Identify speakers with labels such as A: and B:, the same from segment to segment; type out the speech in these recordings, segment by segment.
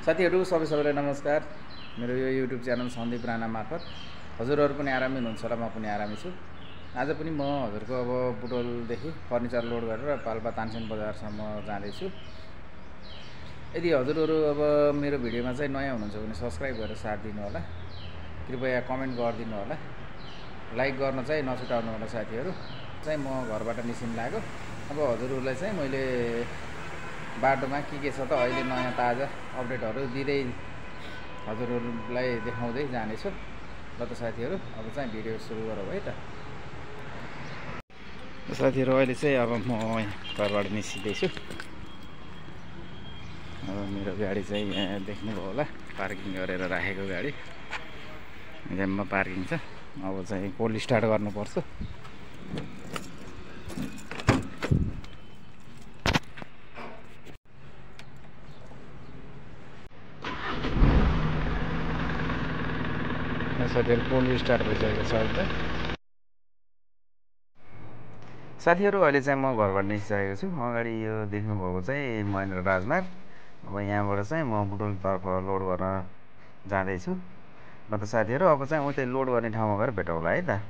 A: साथीहरु सबैलाई नमस्कार। मेरो यो युट्युब च्यानल सन्दीप राणा मार्फत हजुरहरु पनि आरामै हुनुहुन्छ होला, म पनि आरामै छु। आज पनि म हजुरको अब बुटोलदेखि फर्निचर लोड गरेर पाल्पा तानसेन बजारसम्म जाँदैछु। यदि हजुरहरु अब मेरो भिडियोमा चाहिँ नयाँ हुनुहुन्छ भने सब्स्क्राइब गरेर साथ दिनु होला। कृपया कमेन्ट गरिदिनु होला, लाइक गर्न चाहिँ नछुटाउनु होला। साथीहरु चाहिँ म घरबाट निस्किन लाग्यो। अब हजुरहरुलाई चाहिँ मैले बाटोमा के छ त अहिले नयाँ ताजा अपडेटहरु दिँदै हजुरहरुलाई देखाउँदै जानेछु। ल त साथीहरु, अब चाहिँ भिडियो सुरु गरौँ है त। साथीहरु अहिले चाहिँ अब म घरबाट निस्किँदैछु। अब मेरो गाडी चाहिँ यहाँ देख्नुभयो होला, पार्किङ गरेर राखेको गाडी यहाँ पार्किङ छ। अब चाहिँ कोल्ड स्टार्ट गर्नुपर्छ। साथीहरु कोल्ड स्टार्ट भइसकेको छ अहिले। साथीहरु अहिले चाहिँ म घरबाट निस्किसकेको छु। अगाडि यो देख्नुभएको चाहिँ महेन्द्र राजमार्ग। अब यहाँबाट चाहिँ म बुटोलतर्फ लोड गर्न जाँदैछु। ल त साथीहरु, अब चाहिँ उतै लोड गर्ने ठाउँमा गएर भेटौँला है त।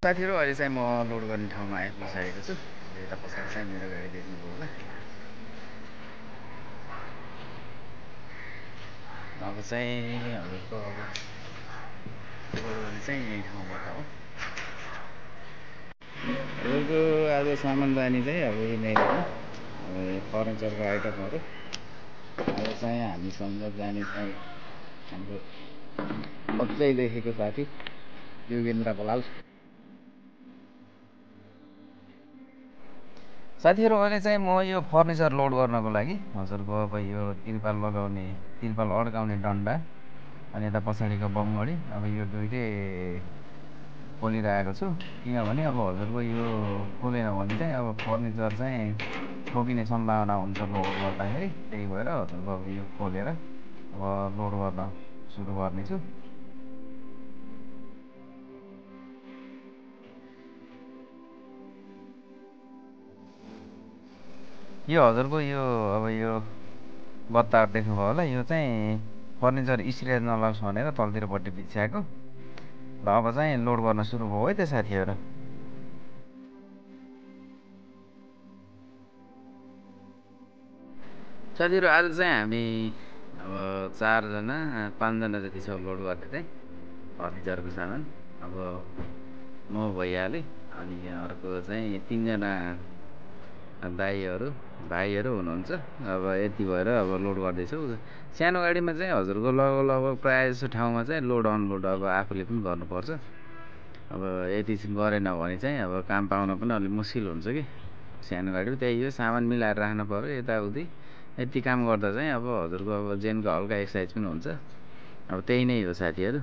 A: साथीहरु अहिले चाहिँ म लोड गर्ने ठाउँमा आइपुगिसकेको छु। यता पछाडि चाहिँ मेरो गाडी देख्नुभयो होला। अब चाहिँ हजुरको अब लोड गर्ने चाहिँ यही ठाउँबाट हो। हजुरको आज सामान जाने चाहिँ अब यही नै हो, फर्निचरको आइटमहरु। अब चाहिँ हामीसँग जाने चाहिँ हाम्रो बच्चैदेखिको साथी योगेन्द्र बलाल। साथीहरु अहिले चाहिँ म यो फर्निचर लोड गर्नको लागि हजुरको अब यो तिरपाल लगाउने, तिरपाल अड्काउने डन्डा अनि यता पछाडिको बमगडी अब यो दुईटै खोलिरहेको छु। किनभने अब हजुरको यो खोलेन भने चाहिँ अब फर्निचर चाहिँ ठोकिने सम्भावना हुन्छ लोड गर्दाखेरि। त्यही भएर हजुरको अब यो खोलेर अब लोड गर्न सुरु गर्नेछु। यो हजुरको यो अब यो बत्ता देख्नुभयो होला, यो चाहिँ फर्निचर स्क्र्याच नलाग्छ भनेर तलतिरपट्टि बिछ्याएको। ल अब चाहिँ लोड गर्न सुरु भयो है त साथीहरु। साथीहरु आज चाहिँ हामी अब 4 जना 5 जना जति छ लोड गर्ने चाहिँ फर्निचरको सामान। अब म भइहालेँ अनि अर्को चाहिँ 3 जना भाइहरु हुनुहुन्छ। अब यति भएर अब लोड गर्दैछौँ। सानो गाडीमा चाहिँ हजुरको लगभग प्रायः जसो ठाउँमा चाहिँ लोड अनलोड अब आफूले पनि गर्नुपर्छ। अब यति गरेन भने चाहिँ अब काम पाउन पनि अलि मुस्किल हुन्छ कि। सानो गाडी त्यही हो, सामान मिलाएर राख्नु पर्यो यताउति। यति काम गर्दा चाहिँ अब हजुरको अब जेनको हल्का एक्सर्साइज पनि हुन्छ। अब त्यही नै हो साथीहरु।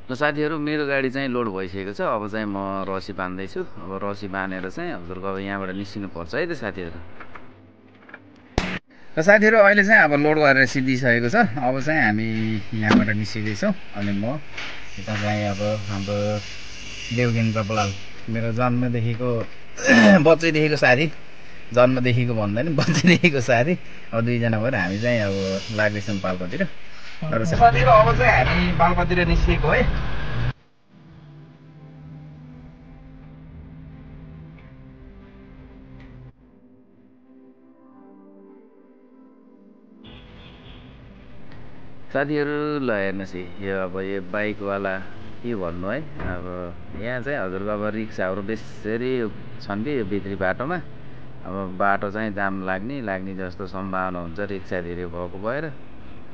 A: ल साथीहरु, मेरो गाडी चाहिँ लोड भइसकेको छ। अब चाहिँ म रसी बान्दैछु। अब रसी बानेर चाहिँ हजुरको अब यहाँबाट निस्किनु पर्छ है त साथीहरु। र साथीहरु अहिले चाहिँ अब लोड गरेर सिद्धिसकेको छ। अब चाहिँ हामी यहाँबाट निस्किँदै छौँ। अनि म यता चाहिँ अब हाम्रो देवकेन्द्र बलाल, मेरो जन्मदेखिको बच्चैदेखिको साथी, जन्मदेखिको भन्दैन बच्चैदेखिको साथी। अब 2 जना भएर हामी चाहिँ अब लाग्दैछौँ पाल्पातिर। र साथीहरु अब चाहिँ हामी पाल्पातिर निस्केको है। साथीहरु ल हेर्नुस्, यो अब यो बाइकवाला के भन्नु है। अब यहाँ चाहिँ हजुरको अब रिक्साहरु बेसरी छन् कि यो भित्री बाटोमा। अब बाटो चाहिँ जाम लाग्ने जस्तो सम्भावना हुन्छ रिक्सा धेरै भएको भएर।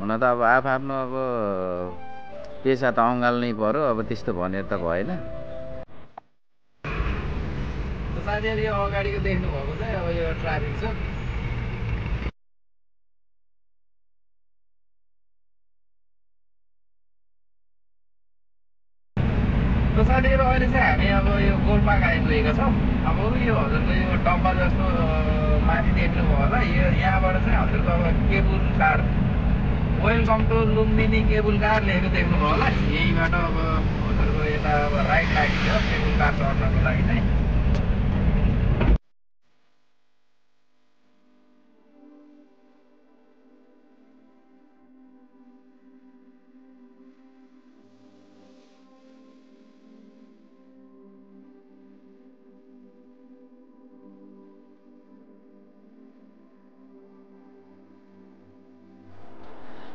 A: हुन त अब आफ्नो अब पेसा त अँगाल्नै पर्यो, अब त्यस्तो भनेर त भएन। साथीहरु यो अगाडिको देख्नु भएको चाहिँ अब यो ट्राफिक छ। तो साथीहरु अहिले चाहिँ हामी अब यो गोलपाक आइपुगेका छौँ। अब यो हजुरको यो डब्बा जस्तो माथि देख्नुभयो होला, यो यहाँबाट चाहिँ हजुरको अब cable car, welcome to Lumbini cable car लेखेको देख्नुभयो होला। यहीबाट अब हजुरको यता अब राइट लाग्छ केबुल कार चढ्नको लागि चाहिँ।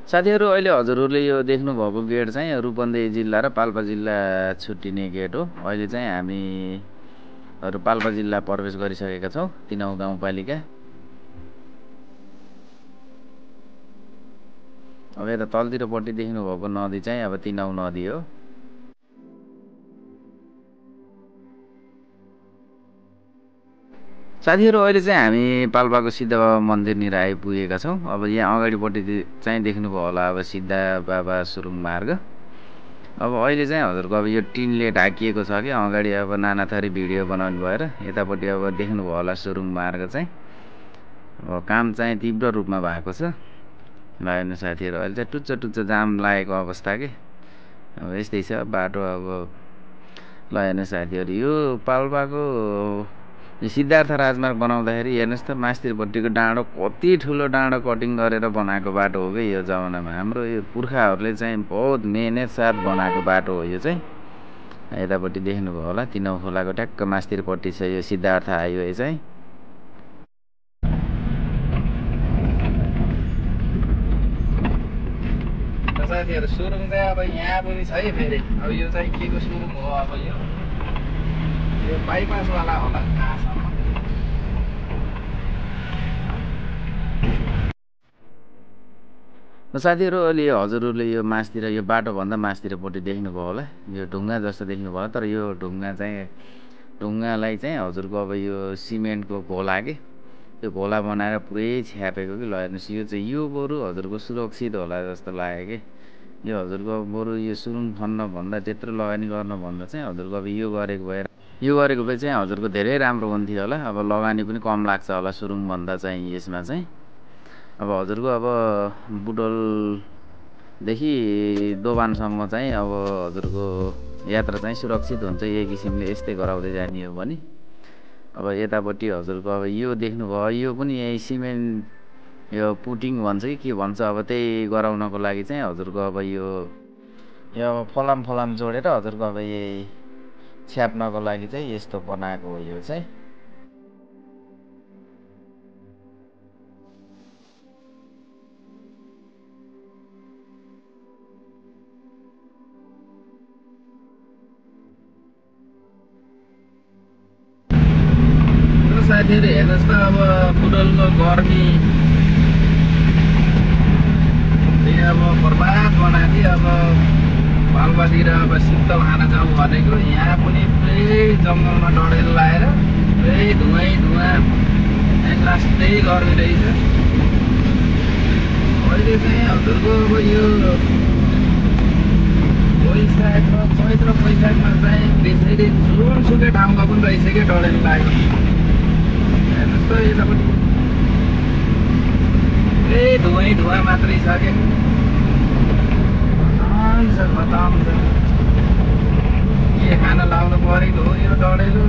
A: साथीहरू अहिले हजुरहरूले यो देख्नुभएको गेट चाहिँ रूपन्देही जिल्ला र पाल्पा जिल्ला छुट्टिने गेट हो। अहिले चाहिँ हामीहरू पाल्पा जिल्ला प्रवेश गरिसकेका छौँ, 3औं गाउँपालिका। अब यता तलतिरपट्टि देख्नुभएको नदी चाहिँ अब 3औं नदी हो। साथीहरू अहिले चाहिँ हामी पाल्पाको सिद्ध बाबा मन्दिरनिर आइपुगेका छौँ। अब यहाँ अगाडिपट्टि चाहिँ देख्नुभयो होला अब सिद्ध बाबा सुरुङ मार्ग। अब अहिले चाहिँ हजुरको अब यो टिनले ढाकिएको छ कि अगाडि अब नाना थरी भिडियो बनाउनु भएर यतापट्टि अब देख्नुभयो होला सुरुङ मार्ग चाहिँ अब काम चाहिँ तीव्र रूपमा भएको छ। ल हेर्नु साथीहरू अहिले चाहिँ टुच्चो टुच्चो जाम लागेको अवस्था के अब यस्तै छ बाटो। अब ल हेर्नु साथीहरू यो पाल्पाको सिद्धार्थ राजमार्ग बनाउँदाखेरि हेर्नुहोस् त मास्तिरपट्टिको डाँडो कति ठुलो डाँडो कटिङ गरेर बनाएको बाटो हो कि यो जमानामा। हाम्रो यो पुर्खाहरूले चाहिँ बहुत मेहनत साथ बनाएको बाटो हो यो चाहिँ। यतापट्टि देख्नुभयो होला 3औं खोलाको ट्याक्क मास्तिरपट्टि छ यो सिद्धार्थ हाइवे चाहिँ। साथीहरू सुरुङ चाहिँ अब यहाँ पनि छ है फेरि। अब यो चाहिँ के को सुरुङ हो अब यो बाइपासवाला होला कहाँसम्म। साथीहरू अहिले हजुरहरूले यो मासतिर यो बाटोभन्दा मासतिरपट्टि देख्नुभयो होला यो ढुङ्गा जस्तो देख्नुभयो होला। तर यो ढुङ्गालाई चाहिँ हजुरको अब यो सिमेन्टको घोला के त्यो घोला बनाएर पुरै छ्यापेको कि। ल हेर्नुहोस् यो चाहिँ यो बरु हजुरको सुरक्षित होला जस्तो लाग्यो कि। यो हजुरको बरु यो सुरुङ खन्नभन्दा त्यत्रो लगानी गर्नुभन्दा चाहिँ हजुरको अब यो गरेको भए चाहिँ हजुरको धेरै राम्रो हुन्थ्यो होला। अब लगानी पनि कम लाग्छ होला सुरुङभन्दा चाहिँ यसमा चाहिँ। अब हजुरको अब बुटोलदेखि दोभानसम्म चाहिँ अब हजुरको यात्रा चाहिँ सुरक्षित हुन्छ यही किसिमले यस्तै गराउँदै जाने हो भने। अब यतापट्टि हजुरको अब यो देख्नुभयो यो पनि यही सिमेन्ट यो पुटिङ भन्छ कि के भन्छ अब त्यही गराउनको लागि चाहिँ हजुरको अब यो फलाम जोडेर हजुरको अब यही छ्याप्नको लागि चाहिँ यस्तो बनाएको हो यो चाहिँ। साथीहरू हेर्नुहोस् त अब बुटोलको गर्मी अब बर्बाद बनाइदियो। अब पाल्पातिर अब शीतल खान जाउँ भनेको यहाँ पनि पुरै जङ्गलमा डढेर लाएर पुरै धुवा लास्टै गर्मी रहेछ। अहिले चाहिँ हजुरको अब यो चैत्र वैशाखमा चाहिँ त्यसैले जुनसुकै ठाउँमा पनि रहेछ क्या डढेर लाग्यो। हेर्नुहोस् त यतापट्टि पुरै धुवा मात्रै छ क्या। खतम छ के खाना लाउनु परेको हो यो डढेलो।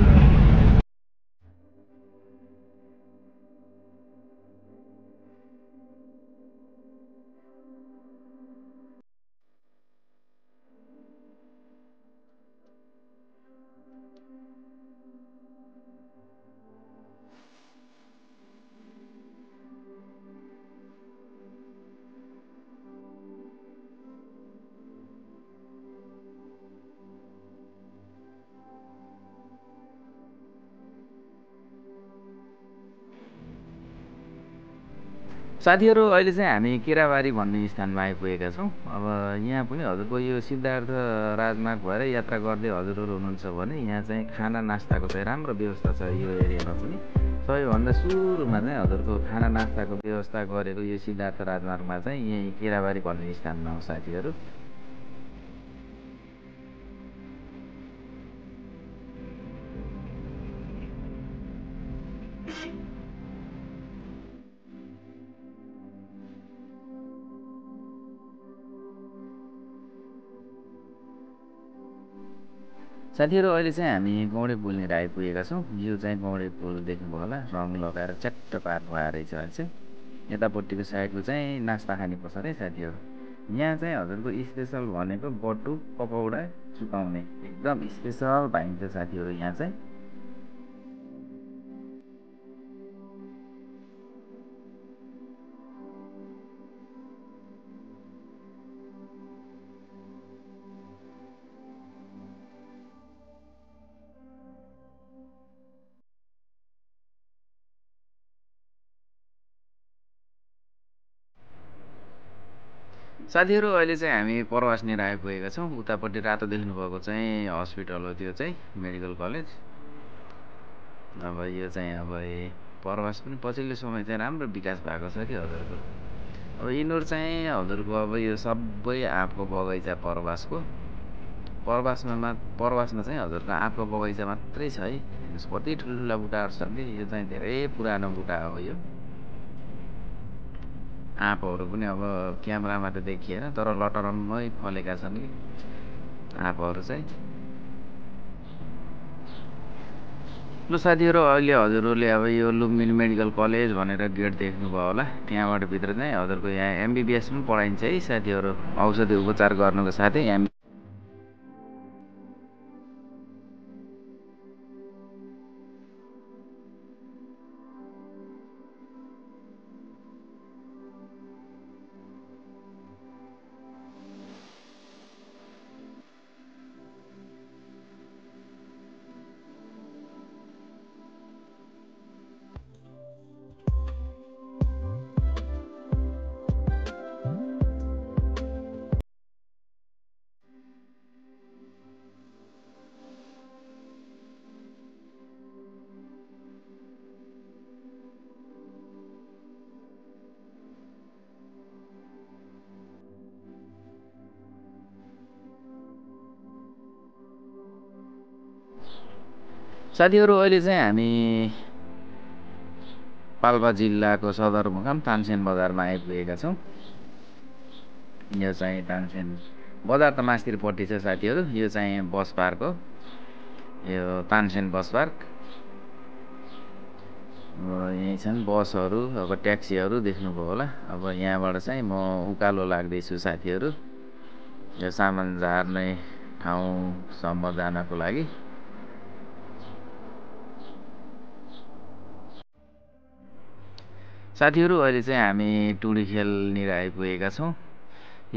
A: साथीहरू अहिले चाहिँ हामी केराबारी भन्ने स्थानमा आइपुगेका छौँ। अब यहाँ पनि हजुरको यो सिद्धार्थ राजमार्ग भएर यात्रा गर्दै हजुरहरू हुनुहुन्छ भने यहाँ चाहिँ खाना नास्ताको चाहिँ राम्रो व्यवस्था छ यो एरियामा पनि। सबैभन्दा सुरुमा चाहिँ हजुरको खाना नास्ताको व्यवस्था गरेको यो सिद्धार्थ राजमार्गमा चाहिँ यहीँ केराबारी भन्ने स्थानमा हो साथीहरू। साथीहरू अहिले चाहिँ हामी गौडे पुलनिर आइपुगेका छौँ। यो चाहिँ गौडे पुल देख्नुभयो होला रङ लगाएर च्याट्ट पार्नु भएको रहेछ अहिले चाहिँ। यतापट्टिको साइडको चाहिँ नास्ता खाने पसल है साथीहरू। यहाँ चाहिँ हजुरको स्पेसल भनेको बटु पकौडा सुकाउने एकदम स्पेसल पाइन्छ साथीहरू यहाँ चाहिँ। साथीहरू अहिले चाहिँ हामी परवासनिर आइपुगेका छौँ। उतापट्टि रातो देख्नुभएको चाहिँ हस्पिटल हो, त्यो चाहिँ मेडिकल कलेज। अब यो चाहिँ अब परवास पनि पछिल्लो समय चाहिँ राम्रो विकास भएको छ कि हजुरको। अब यिनीहरू चाहिँ हजुरको अब यो सबै आँपको बगैँचा परवासमा चाहिँ हजुरको आँपको बगैँचा मात्रै छ है। कति ठुल्ठुला बुटाहरू छन् कि यो चाहिँ धेरै पुरानो बुटा हो। यो आँपहरू पनि अब क्यामेरामा त देखिएन, तर लटरम्मै फलेका छन् कि आँपहरू चाहिँ। ल साथीहरू, अहिले हजुरहरूले अब यो लुम्बिनी मेडिकल कलेज भनेर गेट देख्नुभयो होला। त्यहाँबाट भित्र चाहिँ हजुरको यहाँ एमबिबिएस पनि पढाइन्छ है साथीहरू। औषधि उपचार गर्नुको साथै साथीहरू अहिले चाहिँ हामी पाल्पा जिल्लाको सदरमुकाम तानसेन बजारमा आइपुगेका छौँ। यो चाहिँ तानसेन बजार त मास्तिरपट्टि छ साथीहरू। यो चाहिँ बस पार्क हो, यो तानसेन बस पार्क। यहीँ छन् बसहरू, अब ट्याक्सीहरू देख्नुभयो होला। अब यहाँबाट चाहिँ म उकालो लाग्दैछु साथीहरू, यो सामान झार्ने ठाउँसम्म जानको लागि। साथीहरू अहिले चाहिँ हामी टुँडिखेलनिर आइपुगेका छौँ।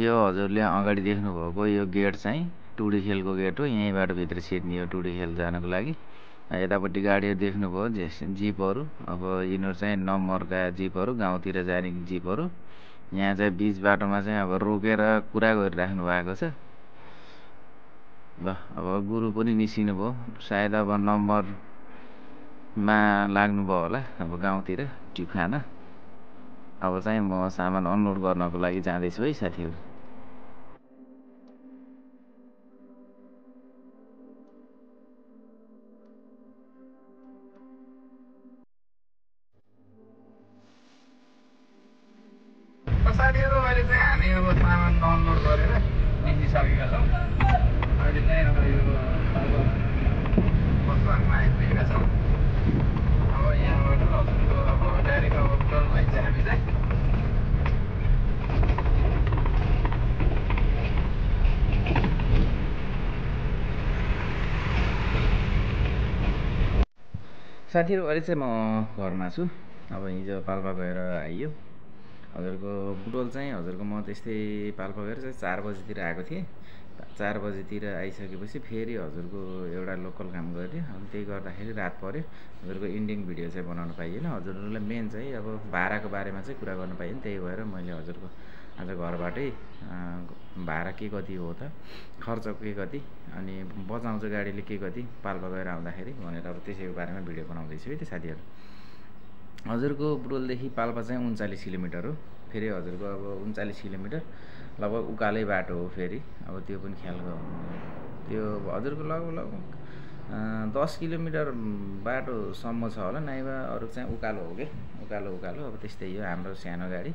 A: यो हजुरले अगाडि देख्नुभएको यो गेट चाहिँ टुँडिखेलको गेट हो। यहीँबाट भित्र छिर्ने हो टुँडिखेल जानको लागि। यतापट्टि गाडीहरू देख्नुभयो जिपहरू। अब यिनीहरू चाहिँ नम्बरका जिपहरू, गाउँतिर जाने जिपहरू। यहाँ चाहिँ बिच बाटोमा चाहिँ अब रोकेर कुरा गरिराख्नु भएको छ। ल अब गुरु पनि निस्किनु भयो, सायद अब नम्बरमा लाग्नुभयो होला अब गाउँतिर टिप खान। अब चाहिँ म सामान अनलोड गर्नको लागि जाँदैछु है साथीहरू। साथीहरू अहिले चाहिँ हामी अब सामान अनलोड गरेर निस्किसकेका छौँ। अहिले चाहिँ अब यो बसमा आइपुगेका छौँ। अब यहाँबाट हजुरको अब डाइरेक्ट अब होटलमै चाहिँ हामी चाहिँ साथीहरू अहिले चाहिँ म घरमा छु। अब हिजो पाल्पा गएर आइयो हजुरको बुटोल चाहिँ। हजुरको म त्यस्तै पाल्पा गएर चाहिँ 4 बजीतिर आएको थिएँ। 4 बजीतिर आइसकेपछि फेरि हजुरको एउटा लोकल काम गर्थ्यो। अनि त्यही गर्दाखेरि रात पऱ्यो। हजुरको इन्डिङ भिडियो चाहिँ बनाउनु पाइएन। हजुरहरूलाई मेन चाहिँ अब भाडाको बारेमा चाहिँ कुरा गर्नु पाइएन। त्यही भएर मैले हजुरको आज घरबाटै भाडा के कति हो त, खर्च के कति, अनि बचाउँछ गाडीले के कति पाल्पा गएर आउँदाखेरि भनेर अब त्यसैको बारेमा भिडियो बनाउँदैछु है त साथीहरू। हजुरको बुटोलदेखि पाल्पा चाहिँ 39 किलोमिटर हो। फेरि हजुरको अब 39 किलोमिटर लगभग उकालै बाटो हो। फेरि अब त्यो पनि ख्याल गर्नु, त्यो हजुरको लगभग 10 किलोमिटर बाटोसम्म छ होला, नाइबा अरू चाहिँ उकालो हो कि उकालो। अब त्यस्तै हो हाम्रो सानो गाडी।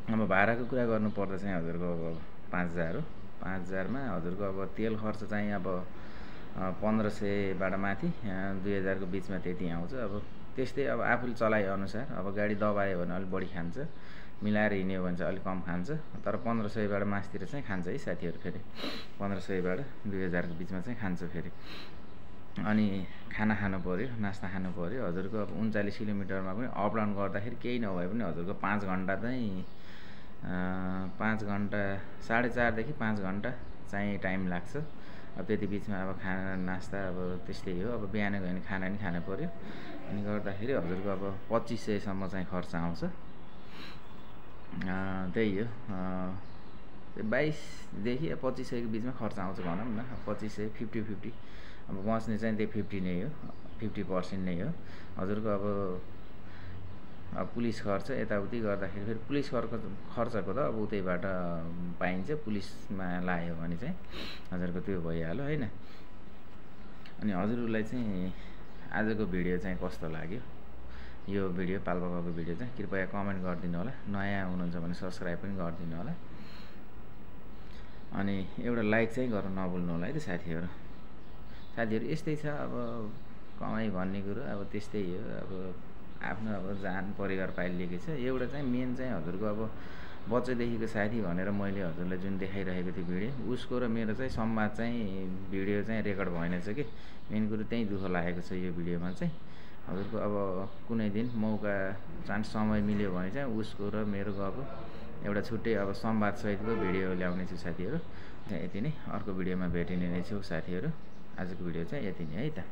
A: अब भाडाको कुरा गर्नु पर्दा चाहिँ हजुरको अब 5000 हो। 5000मा हजुरको अब तेल खर्च चाहिँ अब 1500बाट माथि 2000 को बिचमा त्यति आउँछ। अब त्यस्तै अब आफूले चलाएअनुसार अब गाडी दबायो भने अलिक बढी खान्छ, मिलाएर हिँड्यो भने चाहिँ अलिक कम खान्छ। तर 1500बाट मासतिर चाहिँ खान्छ है साथीहरू। फेरि 1500बाट 2000 को बिचमा चाहिँ खान्छ फेरि। अनि खाना खानु पऱ्यो, नास्ता खानु पऱ्यो। हजुरको अब 39 किलोमिटरमा पनि अप डाउन गर्दाखेरि केही नभए पनि हजुरको 5 घन्टा चाहिँ 5 घन्टा 4.5 देखि 5 घन्टा चाहिँ टाइम लाग्छ। अब त्यति बिचमा अब खाना नास्ता अब त्यस्तै हो। अब बिहान गयो भने खाना नि खानु पऱ्यो। अनि गर्दाखेरि हजुरको अब 2500 सम्म चाहिँ खर्च आउँछ। त्यही हो। 22 देखि 2500 को बिचमा खर्च आउँछ भनौँ न। 2500 50-50 अब बस्ने चाहिँ त्यो 50 नै हो, 50% नै हो हजुरको। अब पुलिस खर्च यताउति गर्दाखेरि फेरि पुलिस खर्चको त अब उतैबाट पाइन्छ, पुलिसमा लायो भने चाहिँ हजुरको त्यो भइहाल्यो हैन। अनि हजुरहरूलाई चाहिँ आजको भिडियो चाहिँ कस्तो लाग्यो, यो भिडियो पाल्पाको भिडियो चाहिँ कृपया कमेन्ट गरिदिनु होला। नयाँ हुनुहुन्छ भने सब्सक्राइब पनि गरिदिनु होला। अनि एउटा लाइक चाहिँ गर्न नभुल्नु होला है त साथीहरू। यस्तै छ अब कमाइ भन्ने कुरो अब त्यस्तै हो। अब आफ्नो अब जान परिवार पालिएकै छ। एउटा चाहिँ मेन चाहिँ हजुरको अब बच्चादेखिको साथी भनेर मैले हजुरलाई जुन देखाइरहेको थिएँ भिडियो, उसको र मेरो चाहिँ संवाद चाहिँ भिडियो चाहिँ रेकर्ड भएनछ कि। मेन कुरो त्यही दुःख लागेको छ यो भिडियोमा चाहिँ। हजुरको अब कुनै दिन मौका चान्स समय मिल्यो भने चाहिँ उसको र मेरो गएको एउटा छुट्टै अब संवाद सहितको भिडियो ल्याउने छु साथीहरू। यति नै, अर्को भिडियोमा भेटिने नै छु साथीहरू। आजको भिडियो चाहिँ यति नै है त।